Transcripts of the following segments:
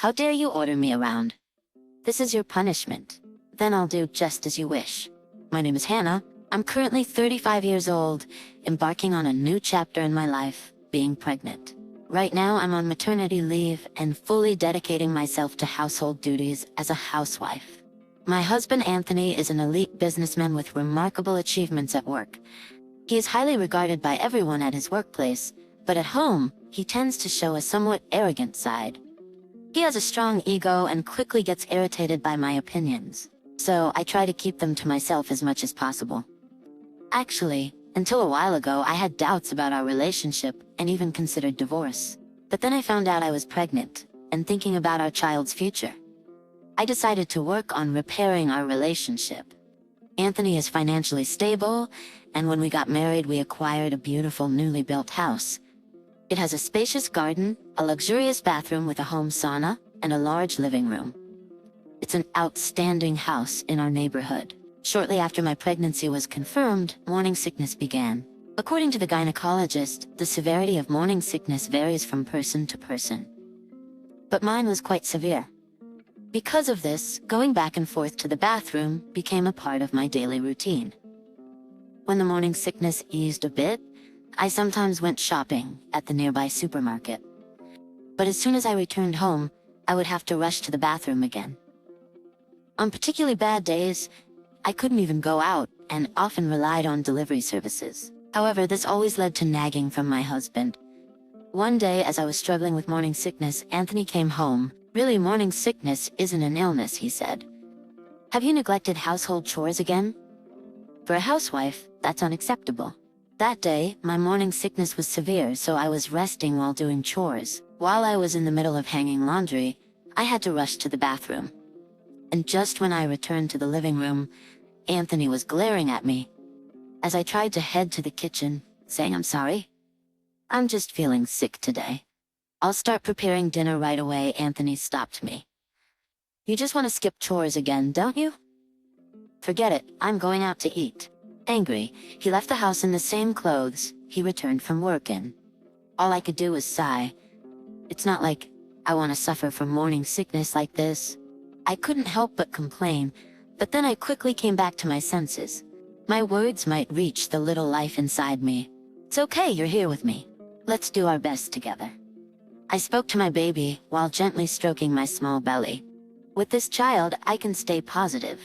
How dare you order me around? This is your punishment. Then I'll do just as you wish. My name is Hannah. I'm currently 35 years old, embarking on a new chapter in my life, being pregnant. Right now I'm on maternity leave and fully dedicating myself to household duties as a housewife. My husband Anthony is an elite businessman with remarkable achievements at work. He is highly regarded by everyone at his workplace, but at home, he tends to show a somewhat arrogant side. He has a strong ego and quickly gets irritated by my opinions, so I try to keep them to myself as much as possible. Actually, until a while ago I had doubts about our relationship and even considered divorce. But then I found out I was pregnant, and thinking about our child's future. I decided to work on repairing our relationship. Anthony is financially stable, and when we got married we acquired a beautiful newly built house. It has a spacious garden, a luxurious bathroom with a home sauna, and a large living room. It's an outstanding house in our neighborhood. Shortly after my pregnancy was confirmed, morning sickness began. According to the gynecologist, the severity of morning sickness varies from person to person. But mine was quite severe. Because of this, going back and forth to the bathroom became a part of my daily routine. When the morning sickness eased a bit, I sometimes went shopping at the nearby supermarket. But as soon as I returned home, I would have to rush to the bathroom again. On particularly bad days, I couldn't even go out and often relied on delivery services. However, this always led to nagging from my husband. One day, as I was struggling with morning sickness, Anthony came home. "Really, morning sickness isn't an illness," he said. "Have you neglected household chores again? For a housewife, that's unacceptable." That day, my morning sickness was severe, so I was resting while doing chores. While I was in the middle of hanging laundry, I had to rush to the bathroom. And just when I returned to the living room, Anthony was glaring at me. As I tried to head to the kitchen, saying, "I'm sorry. I'm just feeling sick today. I'll start preparing dinner right away," Anthony stopped me. "You just want to skip chores again, don't you? Forget it, I'm going out to eat." Angry, he left the house in the same clothes he returned from work in. All I could do was sigh. It's not like I want to suffer from morning sickness like this. I couldn't help but complain, but then I quickly came back to my senses. My words might reach the little life inside me. "It's okay, you're here with me. Let's do our best together." I spoke to my baby while gently stroking my small belly. With this child, I can stay positive.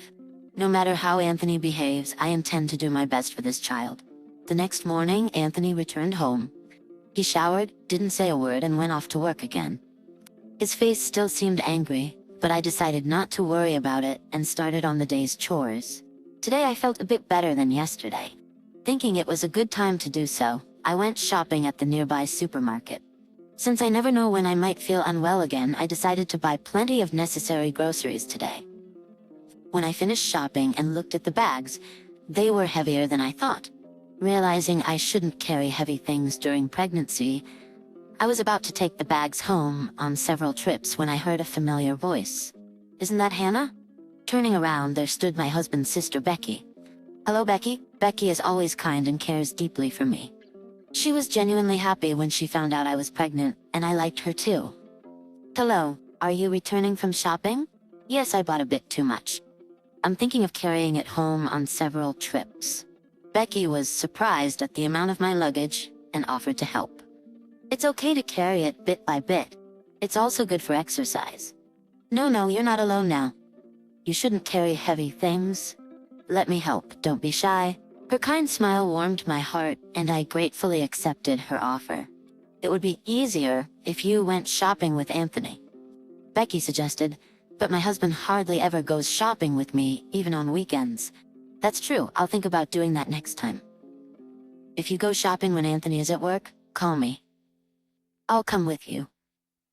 No matter how Anthony behaves, I intend to do my best for this child. The next morning, Anthony returned home. He showered, didn't say a word, and went off to work again. His face still seemed angry, but I decided not to worry about it and started on the day's chores. Today I felt a bit better than yesterday. Thinking it was a good time to do so, I went shopping at the nearby supermarket. Since I never know when I might feel unwell again, I decided to buy plenty of necessary groceries today. When I finished shopping and looked at the bags, they were heavier than I thought. Realizing I shouldn't carry heavy things during pregnancy, I was about to take the bags home on several trips when I heard a familiar voice. "Isn't that Hannah?" Turning around, there stood my husband's sister, Becky. "Hello, Becky." Becky is always kind and cares deeply for me. She was genuinely happy when she found out I was pregnant, and I liked her too. "Hello, are you returning from shopping?" "Yes, I bought a bit too much. I'm thinking of carrying it home on several trips." Becky was surprised at the amount of my luggage and offered to help. "It's okay to carry it bit by bit. It's also good for exercise." No, you're not alone now. You shouldn't carry heavy things. Let me help, don't be shy." Her kind smile warmed my heart, and I gratefully accepted her offer. "It would be easier if you went shopping with Anthony," Becky suggested, "but my husband hardly ever goes shopping with me, even on weekends." "That's true, I'll think about doing that next time. If you go shopping when Anthony is at work, call me. I'll come with you.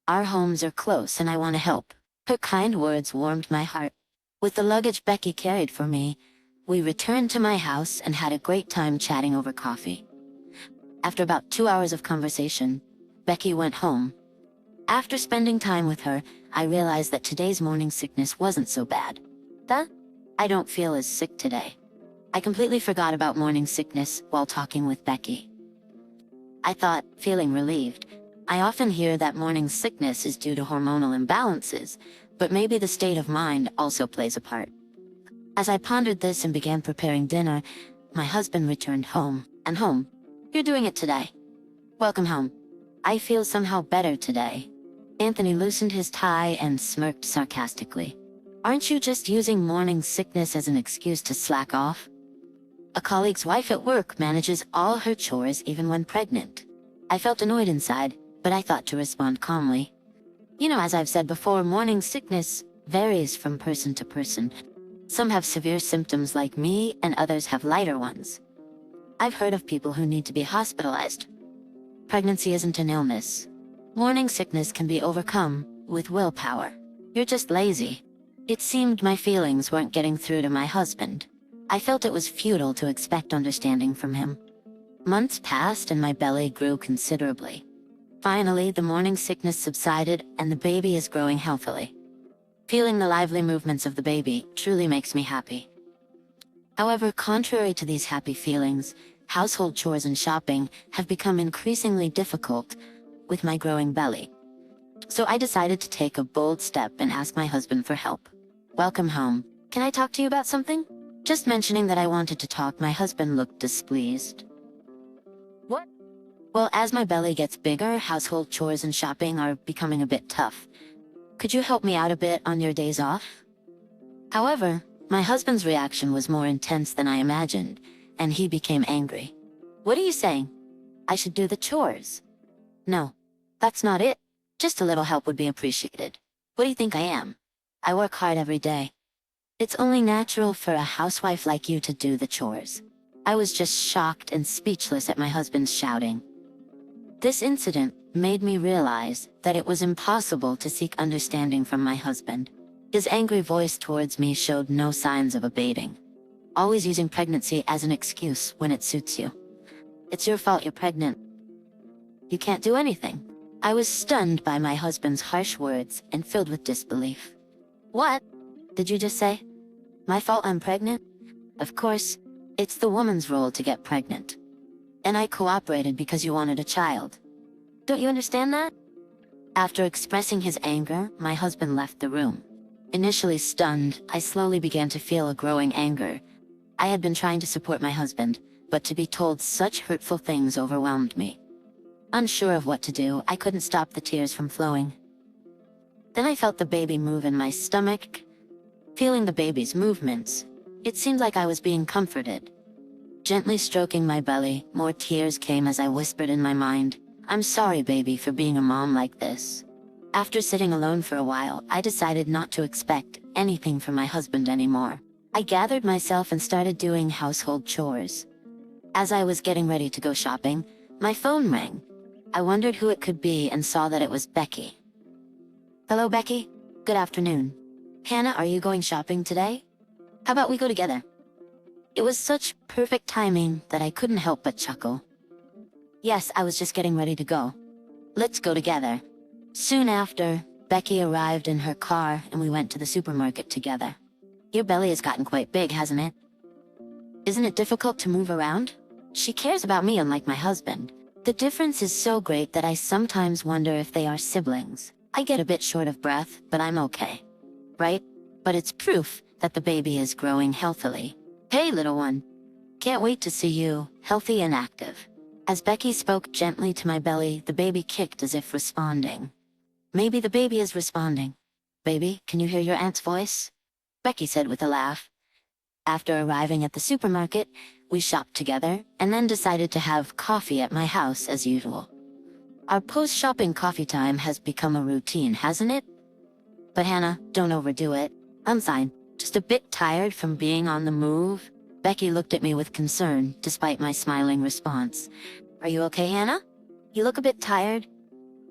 Our homes are close and I want to help." Her kind words warmed my heart. With the luggage Becky carried for me, we returned to my house and had a great time chatting over coffee. After about 2 hours of conversation, Becky went home. After spending time with her, I realized that today's morning sickness wasn't so bad. I don't feel as sick today. I completely forgot about morning sickness while talking with Becky. I thought, feeling relieved. I often hear that morning sickness is due to hormonal imbalances, but maybe the state of mind also plays a part. As I pondered this and began preparing dinner, my husband returned home. And home. You're doing it today. Welcome home. I feel somehow better today. Anthony loosened his tie and smirked sarcastically. Aren't you just using morning sickness as an excuse to slack off? A colleague's wife at work manages all her chores even when pregnant. I felt annoyed inside, but I thought to respond calmly. As I've said before, morning sickness varies from person to person. Some have severe symptoms like me, and others have lighter ones. I've heard of people who need to be hospitalized. Pregnancy isn't an illness. Morning sickness can be overcome with willpower. You're just lazy. It seemed my feelings weren't getting through to my husband. I felt it was futile to expect understanding from him. Months passed and my belly grew considerably. Finally, the morning sickness subsided and the baby is growing healthily. Feeling the lively movements of the baby truly makes me happy. However, contrary to these happy feelings, household chores and shopping have become increasingly difficult with my growing belly. So I decided to take a bold step and ask my husband for help. Welcome home. Can I talk to you about something? Just mentioning that I wanted to talk, my husband looked displeased. What? Well, as my belly gets bigger, household chores and shopping are becoming a bit tough. Could you help me out a bit on your days off? However, my husband's reaction was more intense than I imagined, and he became angry. What are you saying? I should do the chores? No, that's not it. Just a little help would be appreciated. What do you think I am? I work hard every day. It's only natural for a housewife like you to do the chores. I was just shocked and speechless at my husband's shouting. This incident made me realize that it was impossible to seek understanding from my husband. His angry voice towards me showed no signs of abating. Always using pregnancy as an excuse when it suits you. It's your fault you're pregnant. You can't do anything. I was stunned by my husband's harsh words and filled with disbelief. What? Did you just say? My fault I'm pregnant? Of course, it's the woman's role to get pregnant. And I cooperated because you wanted a child. Don't you understand that? After expressing his anger, my husband left the room. Initially stunned, I slowly began to feel a growing anger. I had been trying to support my husband, but to be told such hurtful things overwhelmed me. Unsure of what to do, I couldn't stop the tears from flowing. Then I felt the baby move in my stomach. Feeling the baby's movements, it seemed like I was being comforted. Gently stroking my belly, more tears came as I whispered in my mind, I'm sorry, baby, for being a mom like this. After sitting alone for a while, I decided not to expect anything from my husband anymore. I gathered myself and started doing household chores. As I was getting ready to go shopping, my phone rang. I wondered who it could be and saw that it was Becky. Hello, Becky. Good afternoon. Hannah, are you going shopping today? How about we go together? It was such perfect timing that I couldn't help but chuckle. Yes, I was just getting ready to go. Let's go together. Soon after, Becky arrived in her car and we went to the supermarket together. Your belly has gotten quite big, hasn't it? Isn't it difficult to move around? She cares about me unlike my husband. The difference is so great that I sometimes wonder if they are siblings. I get a bit short of breath, but I'm okay. Right? But it's proof that the baby is growing healthily. Hey, little one. Can't wait to see you, healthy and active. As Becky spoke gently to my belly, the baby kicked as if responding. Maybe the baby is responding. Baby, can you hear your aunt's voice? Becky said with a laugh. After arriving at the supermarket, we shopped together and then decided to have coffee at my house as usual. Our post-shopping coffee time has become a routine, hasn't it? But Hannah, don't overdo it. I'm fine, just a bit tired from being on the move. Becky looked at me with concern, despite my smiling response. Are you okay, Hannah? You look a bit tired.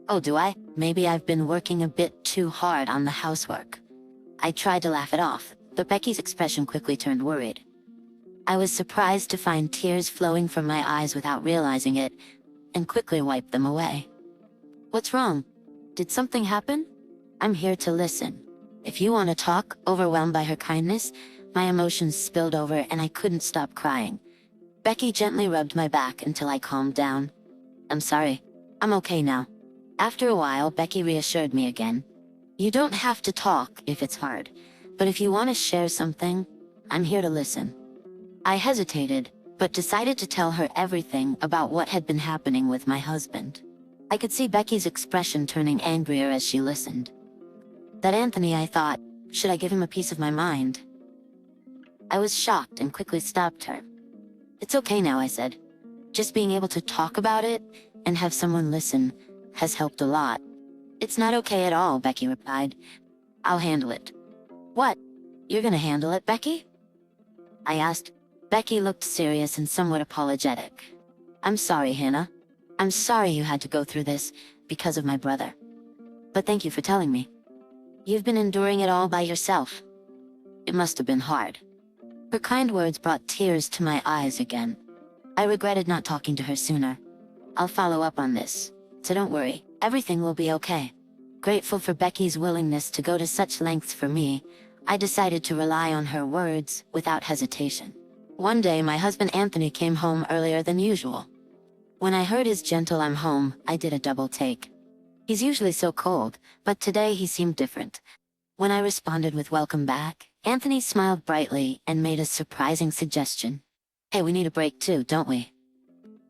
Oh, do I? Maybe I've been working a bit too hard on the housework. I tried to laugh it off, but Becky's expression quickly turned worried. I was surprised to find tears flowing from my eyes without realizing it, and quickly wiped them away. What's wrong? Did something happen? I'm here to listen. If you want to talk, overwhelmed by her kindness, my emotions spilled over and I couldn't stop crying. Becky gently rubbed my back until I calmed down. I'm sorry. I'm okay now. After a while, Becky reassured me again. You don't have to talk if it's hard, but if you want to share something, I'm here to listen. I hesitated, but decided to tell her everything about what had been happening with my husband. I could see Becky's expression turning angrier as she listened. That Anthony, I thought, should I give him a piece of my mind? I was shocked and quickly stopped her. It's okay now, I said. Just being able to talk about it and have someone listen has helped a lot. It's not okay at all, Becky replied. I'll handle it. What? You're gonna handle it, Becky? I asked. Becky looked serious and somewhat apologetic. I'm sorry, Hannah. I'm sorry you had to go through this because of my brother. But thank you for telling me. You've been enduring it all by yourself. It must have been hard. Her kind words brought tears to my eyes again. I regretted not talking to her sooner. I'll follow up on this, so don't worry, everything will be okay. Grateful for Becky's willingness to go to such lengths for me, I decided to rely on her words without hesitation. One day my husband Anthony came home earlier than usual. When I heard his gentle "I'm home," I did a double take. He's usually so cold, but today he seemed different. When I responded with "Welcome back," Anthony smiled brightly and made a surprising suggestion. Hey, we need a break too, don't we?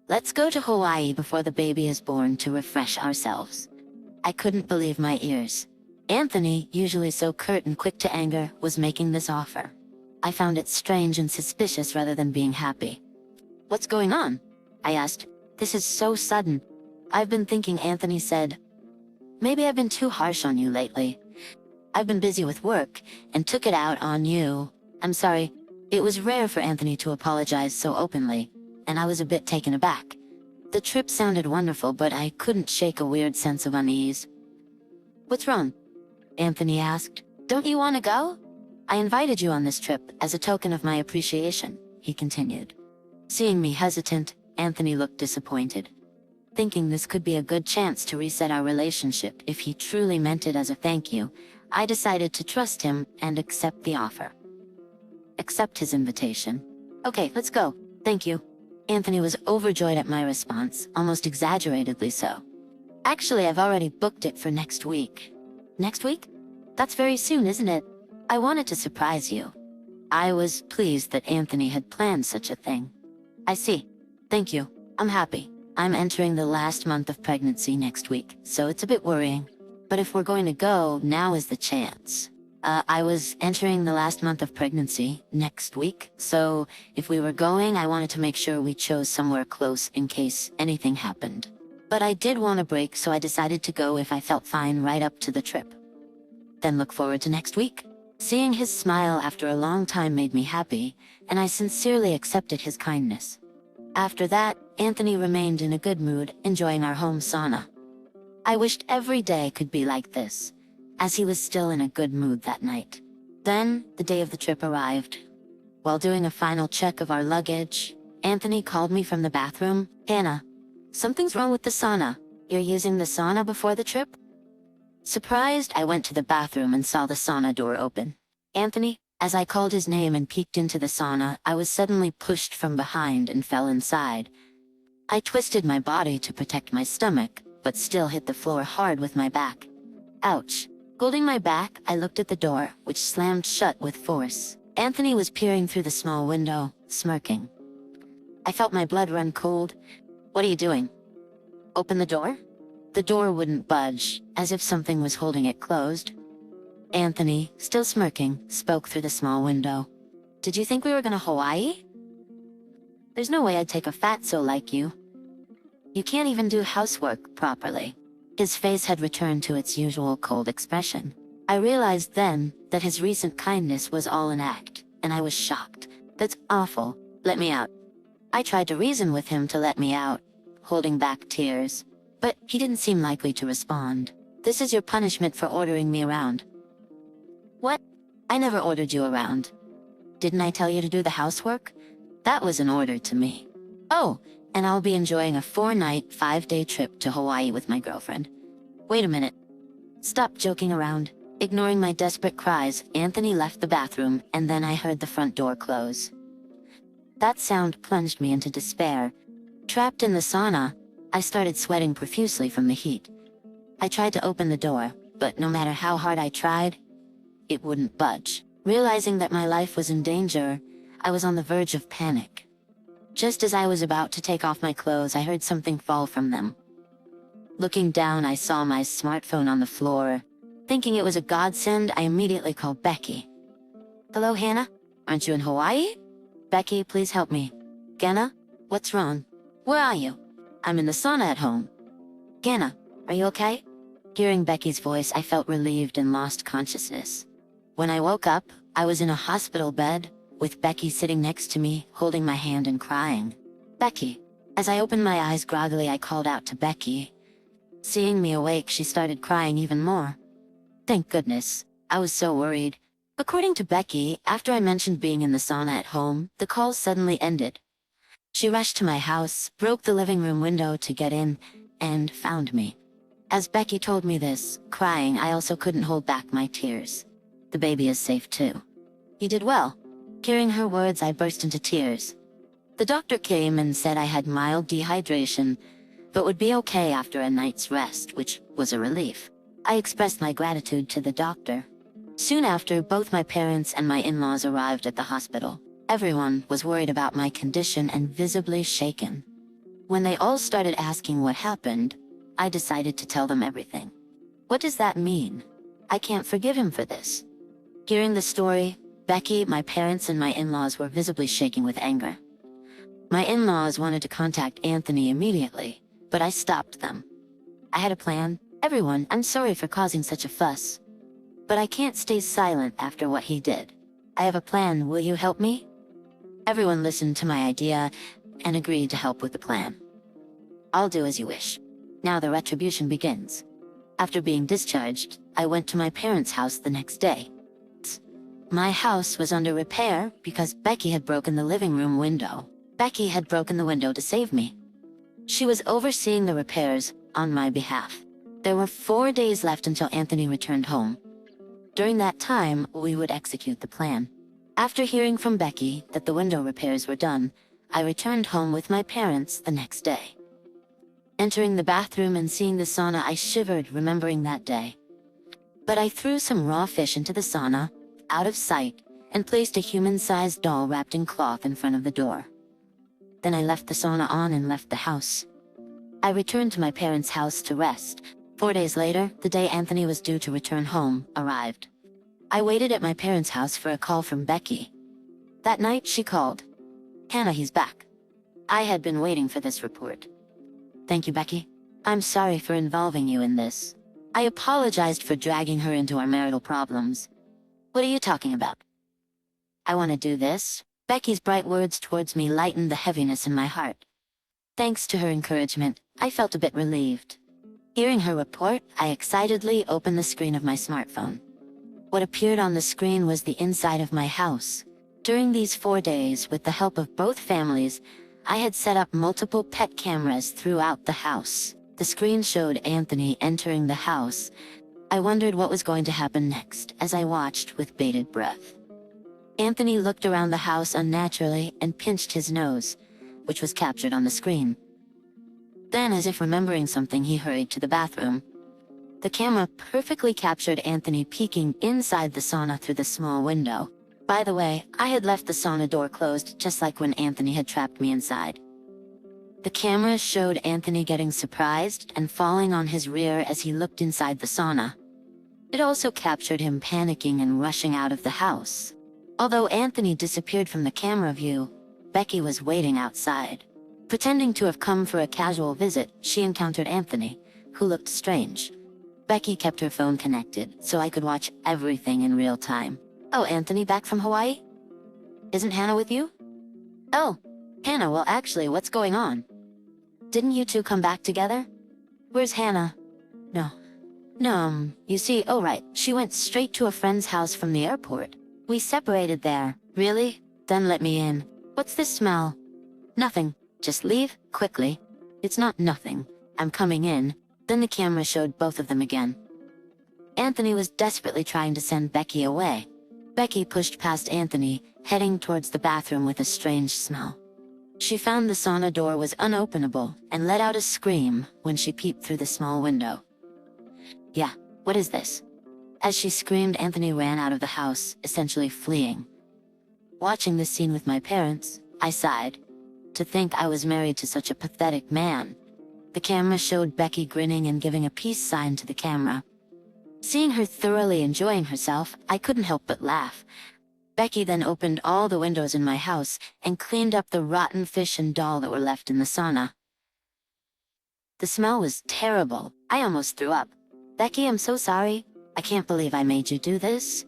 Let's go to Hawaii before the baby is born to refresh ourselves. I couldn't believe my ears. Anthony, usually so curt and quick to anger, was making this offer. I found it strange and suspicious rather than being happy. What's going on? I asked. This is so sudden. I've been thinking, Anthony said. Maybe I've been too harsh on you lately. I've been busy with work and took it out on you. I'm sorry. It was rare for Anthony to apologize so openly, and I was a bit taken aback. The trip sounded wonderful, but I couldn't shake a weird sense of unease. What's wrong? Anthony asked. Don't you want to go? I invited you on this trip as a token of my appreciation, he continued. Seeing me hesitant, Anthony looked disappointed. Thinking this could be a good chance to reset our relationship if he truly meant it as a thank you, I decided to trust him and accept the offer. Accept his invitation. Okay, let's go. Thank you. Anthony was overjoyed at my response, almost exaggeratedly so. Actually, I've already booked it for next week. Next week? That's very soon, isn't it? I wanted to surprise you. I was pleased that Anthony had planned such a thing. I see. Thank you. I'm happy. I'm entering the last month of pregnancy next week, so it's a bit worrying. But if we're going to go, now is the chance. I was entering the last month of pregnancy next week, so if we were going, I wanted to make sure we chose somewhere close in case anything happened. But I did want a break, so I decided to go if I felt fine right up to the trip. Then look forward to next week. Seeing his smile after a long time made me happy, and I sincerely accepted his kindness. After that, Anthony remained in a good mood, enjoying our home sauna. I wished every day could be like this, as he was still in a good mood that night. Then, the day of the trip arrived. While doing a final check of our luggage, Anthony called me from the bathroom. Hannah, something's wrong with the sauna. You're using the sauna before the trip? Surprised, I went to the bathroom and saw the sauna door open. Anthony, as I called his name and peeked into the sauna, I was suddenly pushed from behind and fell inside. I twisted my body to protect my stomach, but still hit the floor hard with my back. Ouch. Holding my back, I looked at the door, which slammed shut with force. Anthony was peering through the small window, smirking. I felt my blood run cold. What are you doing? Open the door? The door wouldn't budge, as if something was holding it closed. Anthony, still smirking, spoke through the small window. Did you think we were going to Hawaii? There's no way I'd take a fatso like you. You can't even do housework properly. His face had returned to its usual cold expression. I realized then that his recent kindness was all an act, and I was shocked. That's awful. Let me out. I tried to reason with him to let me out, holding back tears, but he didn't seem likely to respond. This is your punishment for ordering me around. What? I never ordered you around. Didn't I tell you to do the housework? That was an order to me. Oh, and I'll be enjoying a 4-night, 5-day trip to Hawaii with my girlfriend. Wait a minute. Stop joking around. Ignoring my desperate cries, Anthony left the bathroom, and then I heard the front door close. That sound plunged me into despair. Trapped in the sauna, I started sweating profusely from the heat. I tried to open the door, but no matter how hard I tried, it wouldn't budge. Realizing that my life was in danger, I was on the verge of panic. Just as I was about to take off my clothes, I heard something fall from them. Looking down, I saw my smartphone on the floor. Thinking it was a godsend, I immediately called Becky. "Hello, Hannah? Aren't you in Hawaii? Becky, please help me." "Hannah? What's wrong? Where are you?" "I'm in the sauna at home." "Hannah, are you okay?" Hearing Becky's voice, I felt relieved and lost consciousness. When I woke up, I was in a hospital bed, with Becky sitting next to me, holding my hand and crying. "Becky." As I opened my eyes groggily, I called out to Becky. Seeing me awake, she started crying even more. Thank goodness. I was so worried. According to Becky, after I mentioned being in the sauna at home, the call suddenly ended. She rushed to my house, broke the living room window to get in, and found me. As Becky told me this, crying, I also couldn't hold back my tears. "The baby is safe too. You did well." Hearing her words, I burst into tears. The doctor came and said I had mild dehydration, but would be okay after a night's rest, which was a relief. I expressed my gratitude to the doctor. Soon after, both my parents and my in-laws arrived at the hospital. Everyone was worried about my condition and visibly shaken. When they all started asking what happened, I decided to tell them everything. What does that mean? I can't forgive him for this. Hearing the story, Becky, my parents, and my in-laws were visibly shaking with anger. My in-laws wanted to contact Anthony immediately, but I stopped them. I had a plan. "Everyone, I'm sorry for causing such a fuss. But I can't stay silent after what he did. I have a plan, will you help me?" Everyone listened to my idea and agreed to help with the plan. "I'll do as you wish." Now the retribution begins. After being discharged, I went to my parents' house the next day. My house was under repair because Becky had broken the living room window. Becky had broken the window to save me. She was overseeing the repairs on my behalf. There were 4 days left until Anthony returned home. During that time, we would execute the plan. After hearing from Becky that the window repairs were done, I returned home with my parents the next day. Entering the bathroom and seeing the sauna, I shivered, remembering that day. But I threw some raw fish into the sauna, out of sight, and placed a human-sized doll wrapped in cloth in front of the door. Then I left the sauna on and left the house. I returned to my parents' house to rest. 4 days later, the day Anthony was due to return home arrived. I waited at my parents' house for a call from Becky. That night, she called. "Hannah, he's back." I had been waiting for this report. "Thank you, Becky. I'm sorry for involving you in this. I apologized for dragging her into our marital problems." "What are you talking about?" "I want to do this." Becky's bright words towards me lightened the heaviness in my heart. Thanks to her encouragement, I felt a bit relieved. Hearing her report, I excitedly opened the screen of my smartphone. What appeared on the screen was the inside of my house. During these 4 days, with the help of both families, I had set up multiple pet cameras throughout the house. The screen showed Anthony entering the house. I wondered what was going to happen next as I watched with bated breath. Anthony looked around the house unnaturally and pinched his nose, which was captured on the screen. Then, as if remembering something, he hurried to the bathroom. The camera perfectly captured Anthony peeking inside the sauna through the small window. By the way, I had left the sauna door closed, just like when Anthony had trapped me inside. The camera showed Anthony getting surprised and falling on his rear as he looked inside the sauna. It also captured him panicking and rushing out of the house. Although Anthony disappeared from the camera view, Becky was waiting outside. Pretending to have come for a casual visit, she encountered Anthony, who looked strange. Becky kept her phone connected, so I could watch everything in real time. "Oh, Anthony, back from Hawaii? Isn't Hannah with you?" "Oh, Hannah, well actually, what's going on? Didn't you two come back together? Where's Hannah?" No, you see, oh right, she went straight to a friend's house from the airport. We separated there." "Really? Then let me in." "What's this smell?" "Nothing. Just leave, quickly." "It's not nothing. I'm coming in." Then the camera showed both of them again. Anthony was desperately trying to send Becky away. Becky pushed past Anthony, heading towards the bathroom with a strange smell. She found the sauna door was unopenable and let out a scream when she peeped through the small window. Yeah, what is this? As she screamed, Anthony ran out of the house, essentially fleeing. Watching this scene with my parents, I sighed. To think I was married to such a pathetic man. The camera showed Becky grinning and giving a peace sign to the camera. Seeing her thoroughly enjoying herself, I couldn't help but laugh. Becky then opened all the windows in my house and cleaned up the rotten fish and doll that were left in the sauna. The smell was terrible. I almost threw up. Becky, I'm so sorry. I can't believe I made you do this.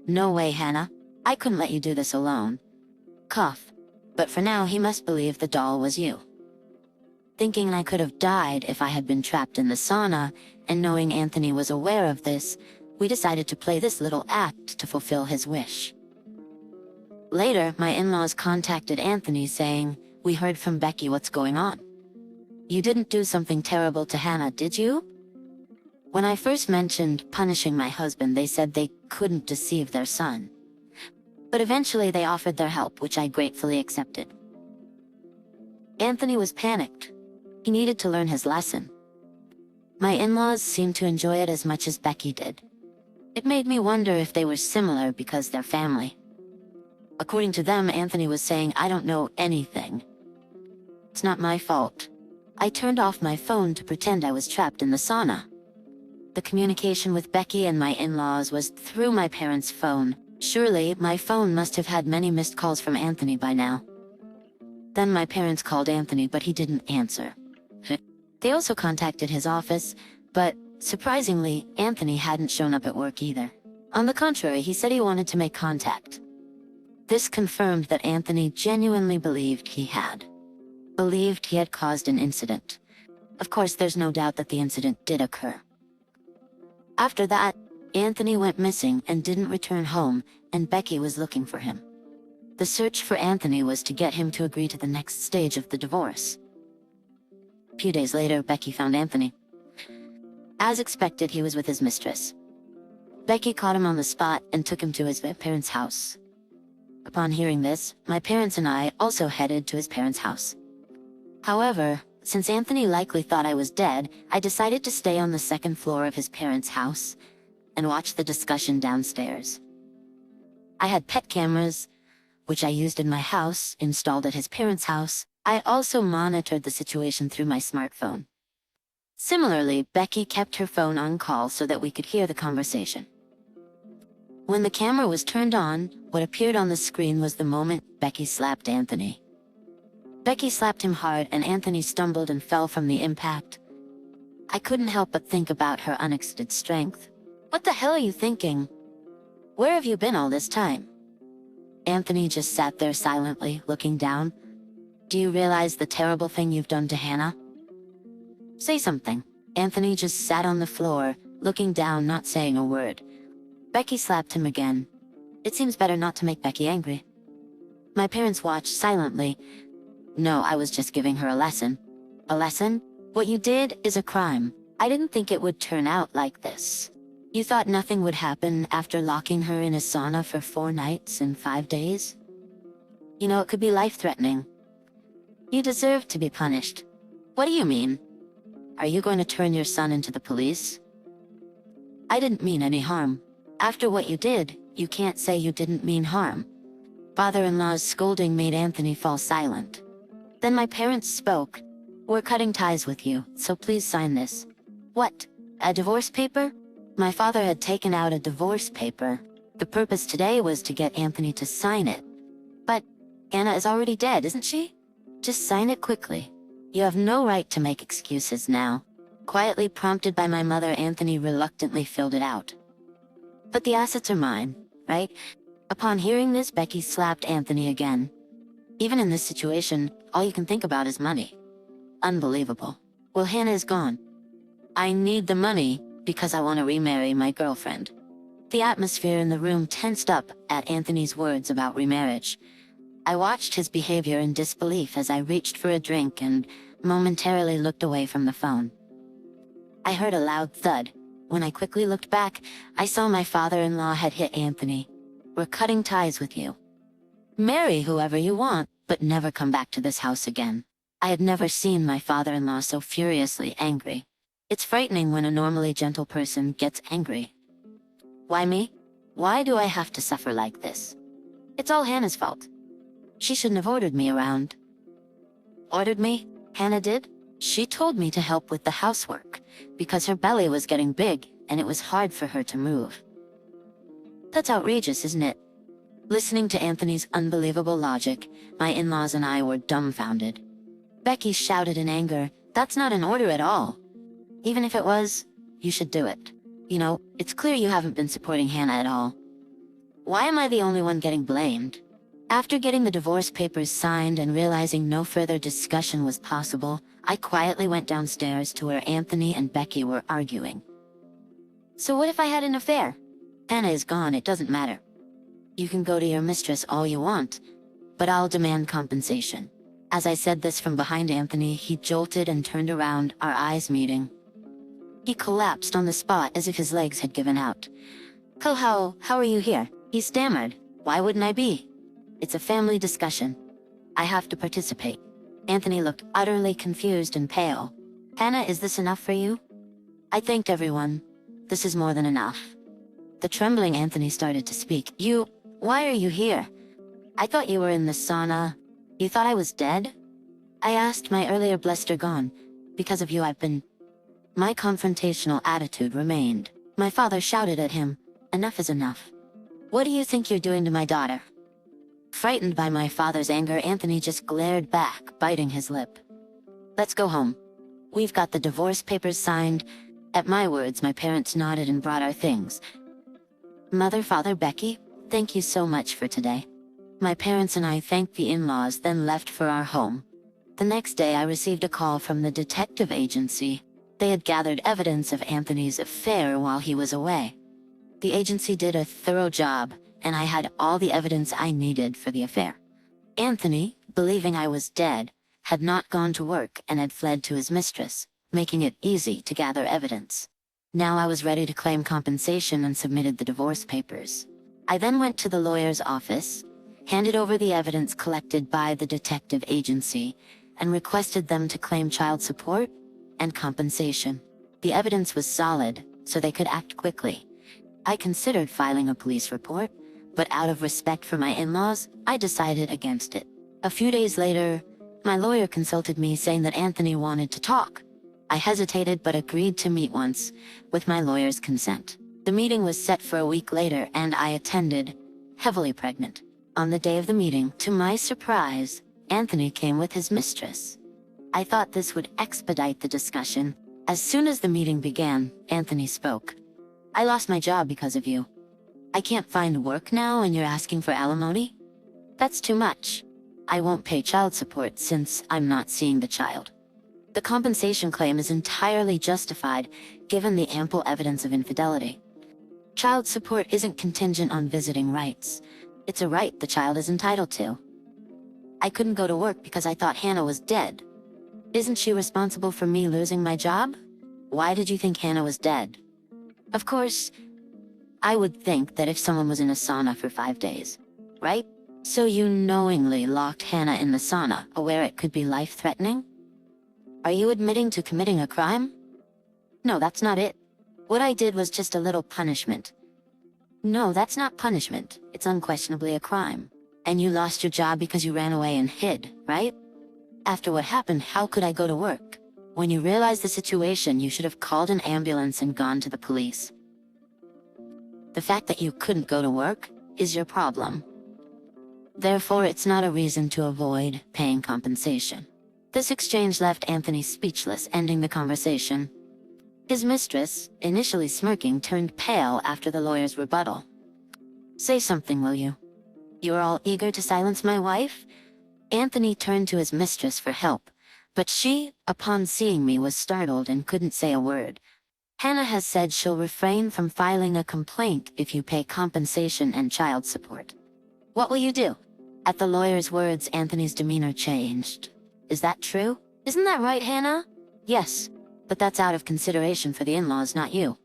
No way, Hannah. I couldn't let you do this alone. Cough. But for now, he must believe the doll was you. Thinking I could have died if I had been trapped in the sauna, and knowing Anthony was aware of this, we decided to play this little act to fulfill his wish. Later, my in-laws contacted Anthony saying, "We heard from Becky what's going on. You didn't do something terrible to Hannah, did you?" When I first mentioned punishing my husband, they said they couldn't deceive their son. But eventually they offered their help, which I gratefully accepted. Anthony was panicked. He needed to learn his lesson. My in-laws seemed to enjoy it as much as Becky did. It made me wonder if they were similar because they're family. According to them, Anthony was saying, "I don't know anything. It's not my fault." I turned off my phone to pretend I was trapped in the sauna. The communication with Becky and my in-laws was through my parents' phone. Surely, my phone must have had many missed calls from Anthony by now. Then my parents called Anthony, but he didn't answer. They also contacted his office, but surprisingly, Anthony hadn't shown up at work either. On the contrary, he said he wanted to make contact. This confirmed that Anthony genuinely believed he had caused an incident. Of course, there's no doubt that the incident did occur. After that, Anthony went missing and didn't return home, and Becky was looking for him. The search for Anthony was to get him to agree to the next stage of the divorce. A few days later, Becky found Anthony. As expected, he was with his mistress. Becky caught him on the spot and took him to his parents' house. Upon hearing this, my parents and I also headed to his parents' house. However, since Anthony likely thought I was dead, I decided to stay on the second floor of his parents' house and watch the discussion downstairs. I had pet cameras, which I used in my house, installed at his parents' house. I also monitored the situation through my smartphone. Similarly, Becky kept her phone on call so that we could hear the conversation. When the camera was turned on, what appeared on the screen was the moment Becky slapped Anthony. Becky slapped him hard and Anthony stumbled and fell from the impact. I couldn't help but think about her unexpected strength. "What the hell are you thinking? Where have you been all this time?" Anthony just sat there silently, looking down. "Do you realize the terrible thing you've done to Hannah? Say something." Anthony just sat on the floor, looking down, not saying a word. Becky slapped him again. It seems better not to make Becky angry. My parents watched silently. No, I was just giving her a lesson. "A lesson? What you did is a crime. I didn't think it would turn out like this. You thought nothing would happen after locking her in a sauna for 4 nights and 5 days? You know, it could be life-threatening. You deserve to be punished." "What do you mean? Are you going to turn your son into the police?" "I didn't mean any harm. After what you did, you can't say you didn't mean harm." Father-in-law's scolding made Anthony fall silent. Then my parents spoke. "We're cutting ties with you, so please sign this." "What? A divorce paper?" My father had taken out a divorce paper. The purpose today was to get Anthony to sign it. "But Anna is already dead, isn't she? Just sign it quickly. You have no right to make excuses now." Quietly prompted by my mother, Anthony reluctantly filled it out. "But the assets are mine, right?" Upon hearing this, Becky slapped Anthony again. Even in this situation, all you can think about is money. Unbelievable. Well, Hannah is gone. I need the money because I want to remarry my girlfriend. The atmosphere in the room tensed up at Anthony's words about remarriage. I watched his behavior in disbelief as I reached for a drink and momentarily looked away from the phone. I heard a loud thud. When I quickly looked back, I saw my father-in-law had hit Anthony. "We're cutting ties with you. Marry whoever you want, but never come back to this house again." I had never seen my father-in-law so furiously angry. It's frightening when a normally gentle person gets angry. Why me? Why do I have to suffer like this? It's all Hannah's fault. She shouldn't have ordered me around. Ordered me? Hannah did? She told me to help with the housework, because her belly was getting big and it was hard for her to move. That's outrageous, isn't it? Listening to Anthony's unbelievable logic, my in-laws and I were dumbfounded. Becky shouted in anger, "That's not an order at all. Even if it was, you should do it. You know, it's clear you haven't been supporting Hannah at all. Why am I the only one getting blamed?" After getting the divorce papers signed and realizing no further discussion was possible, I quietly went downstairs to where Anthony and Becky were arguing. "So what if I had an affair? Hannah is gone, it doesn't matter. You can go to your mistress all you want, but I'll demand compensation." As I said this from behind Anthony, he jolted and turned around, our eyes meeting. He collapsed on the spot as if his legs had given out. How are you here?" he stammered. "Why wouldn't I be? It's a family discussion. I have to participate." Anthony looked utterly confused and pale. "Hannah, is this enough for you?" I thanked everyone. "This is more than enough." The trembling Anthony started to speak. Why are you here? I thought you were in the sauna. You thought I was dead?" I asked, my earlier bluster gone. "Because of you I've been..." My confrontational attitude remained. My father shouted at him, "Enough is enough. What do you think you're doing to my daughter?" Frightened by my father's anger, Anthony just glared back, biting his lip. "Let's go home. We've got the divorce papers signed." At my words, my parents nodded and brought our things. "Mother, Father, Becky, thank you so much for today." My parents and I thanked the in-laws, then left for our home. The next day I received a call from the detective agency. They had gathered evidence of Anthony's affair while he was away. The agency did a thorough job, and I had all the evidence I needed for the affair. Anthony, believing I was dead, had not gone to work and had fled to his mistress, making it easy to gather evidence. Now I was ready to claim compensation and submitted the divorce papers. I then went to the lawyer's office, handed over the evidence collected by the detective agency, and requested them to claim child support and compensation. The evidence was solid, so they could act quickly. I considered filing a police report, but out of respect for my in-laws, I decided against it. A few days later, my lawyer consulted me, saying that Anthony wanted to talk. I hesitated but agreed to meet once, with my lawyer's consent. The meeting was set for a week later and I attended, heavily pregnant. On the day of the meeting, to my surprise, Anthony came with his mistress. I thought this would expedite the discussion. As soon as the meeting began, Anthony spoke. "I lost my job because of you. I can't find work now and you're asking for alimony? That's too much. I won't pay child support since I'm not seeing the child. The compensation claim is entirely justified, given the ample evidence of infidelity. Child support isn't contingent on visiting rights. It's a right the child is entitled to. I couldn't go to work because I thought Hannah was dead. Isn't she responsible for me losing my job? Why did you think Hannah was dead?" Of course, I would think that if someone was in a sauna for 5 days, right? So you knowingly locked Hannah in the sauna, aware it could be life-threatening? Are you admitting to committing a crime? No, that's not it. What I did was just a little punishment. No, that's not punishment. It's unquestionably a crime. And you lost your job because you ran away and hid, right? After what happened, how could I go to work? When you realized the situation, you should have called an ambulance and gone to the police. The fact that you couldn't go to work is your problem. Therefore, it's not a reason to avoid paying compensation. This exchange left Anthony speechless, ending the conversation. His mistress, initially smirking, turned pale after the lawyer's rebuttal. "Say something, will you? You are all eager to silence my wife?" Anthony turned to his mistress for help, but she, upon seeing me, was startled and couldn't say a word. "Hannah has said she'll refrain from filing a complaint if you pay compensation and child support. What will you do?" At the lawyer's words, Anthony's demeanor changed. "Is that true? Isn't that right, Hannah?" "Yes, but that's out of consideration for the in-laws, not you.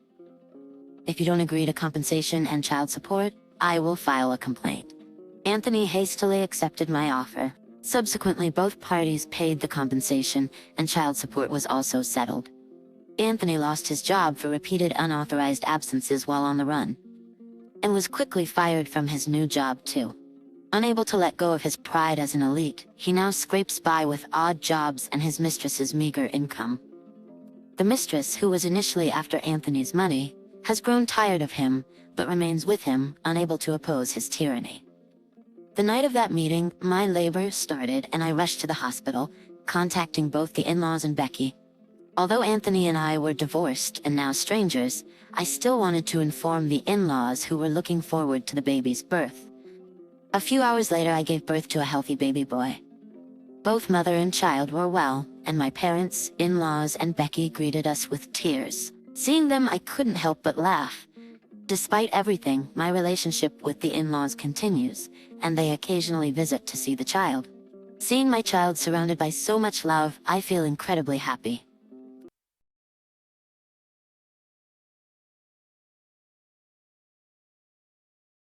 If you don't agree to compensation and child support, I will file a complaint." Anthony hastily accepted my offer. Subsequently, both parties paid the compensation, and child support was also settled. Anthony lost his job for repeated unauthorized absences while on the run, and was quickly fired from his new job too. Unable to let go of his pride as an elite, he now scrapes by with odd jobs and his mistress's meager income. The mistress, who was initially after Anthony's money, has grown tired of him, but remains with him, unable to oppose his tyranny. The night of that meeting, my labor started and I rushed to the hospital, contacting both the in-laws and Becky. Although Anthony and I were divorced and now strangers, I still wanted to inform the in-laws who were looking forward to the baby's birth. A few hours later, I gave birth to a healthy baby boy. Both mother and child were well, and my parents, in-laws, and Becky greeted us with tears. Seeing them, I couldn't help but laugh. Despite everything, my relationship with the in-laws continues, and they occasionally visit to see the child. Seeing my child surrounded by so much love, I feel incredibly happy.